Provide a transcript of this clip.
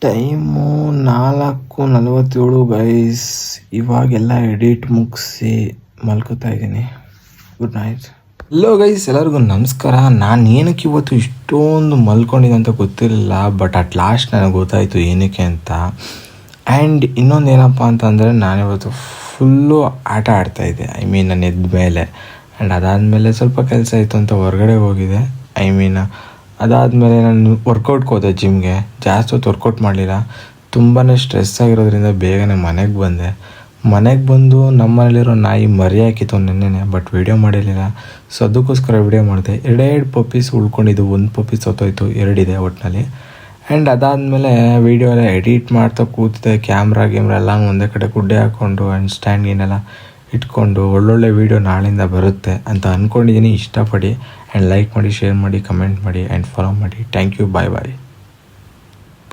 Time 4:47 guys. ಇವಾಗೆಲ್ಲ edit ಮುಗಿಸಿ ಮಲ್ಕೋತಾ ಇದ್ದೀನಿ. Good night. ಹಲೋ ಗೈಸ್, ಎಲ್ಲರಿಗೂ ನಮಸ್ಕಾರ. ನಾನು ಏನಕ್ಕೆ ಇವತ್ತು ಇಷ್ಟೊಂದು ಮಲ್ಕೊಂಡಿದ್ದೆ ಅಂತ ಗೊತ್ತಿರಲಿಲ್ಲ, ಬಟ್ ಅಟ್ ಲಾಸ್ಟ್ ನನಗೆ ಗೊತ್ತಾಯಿತು ಏನಕ್ಕೆ ಅಂತ. ಆ್ಯಂಡ್ ಇನ್ನೊಂದು ಏನಪ್ಪ ಅಂತಂದರೆ, ನಾನಿವತ್ತು ಫುಲ್ಲು ಆಟ ಆಡ್ತಾಯಿದ್ದೆ. ನಾನು ಎದ್ದ ಮೇಲೆ. ಆ್ಯಂಡ್ ಅದಾದಮೇಲೆ ಸ್ವಲ್ಪ ಕೆಲಸ ಇತ್ತು ಅಂತ ಹೊರಗಡೆ ಹೋಗಿದೆ. ಅದಾದಮೇಲೆ ನಾನು ವರ್ಕೌಟ್ಗೆ ಹೋದೆ ಜಿಮ್ಗೆ. ಜಾಸ್ತಿ ಹೊತ್ತು ವರ್ಕೌಟ್ ಮಾಡಲಿಲ್ಲ, ತುಂಬಾ ಸ್ಟ್ರೆಸ್ ಆಗಿರೋದ್ರಿಂದ ಬೇಗನೆ ಮನೆಗೆ ಬಂದು ನಮ್ಮಲ್ಲಿರೋ ನಾಯಿ ಮರಿ ಹಾಕಿತ್ತು ನೆನ್ನೆ, ಬಟ್ ವೀಡಿಯೋ ಮಾಡಿರಲಿಲ್ಲ. ಸೊ ಅದಕ್ಕೋಸ್ಕರ ವೀಡಿಯೋ ಮಾಡಿದೆ. ಎರಡು ಪಪ್ಪೀಸ್ ಉಳ್ಕೊಂಡಿದ್ದು, ಒಂದು ಪಪ್ಪೀಸ್ ಸತ್ತೋಯ್ತು, 2 ಇದೆ ಒಟ್ಟಿನಲ್ಲಿ. ಆ್ಯಂಡ್ ಅದಾದಮೇಲೆ ವೀಡಿಯೋ ಎಲ್ಲ ಎಡಿಟ್ ಮಾಡ್ತಾ ಕೂತಿದ್ದೆ. ಕ್ಯಾಮ್ರಾ ಎಲ್ಲ ಒಂದೇ ಕಡೆ ಗುಡ್ಡೆ ಹಾಕ್ಕೊಂಡು ಆ್ಯಂಡ್ ಸ್ಟ್ಯಾಂಡ್ಗಿನೆಲ್ಲ ಇಟ್ಕೊಂಡು ಒಳ್ಳೊಳ್ಳೆ ವೀಡಿಯೋ ನಾಳೆಯಿಂದ ಬರುತ್ತೆ ಅಂತ ಅಂದ್ಕೊಂಡಿದ್ದೀನಿ. ಇಷ್ಟಪಡಿ ಆ್ಯಂಡ್ ಲೈಕ್ ಮಾಡಿ, ಶೇರ್ ಮಾಡಿ, ಕಮೆಂಟ್ ಮಾಡಿ ಆ್ಯಂಡ್ ಫಾಲೋ ಮಾಡಿ. Thank you, bye bye.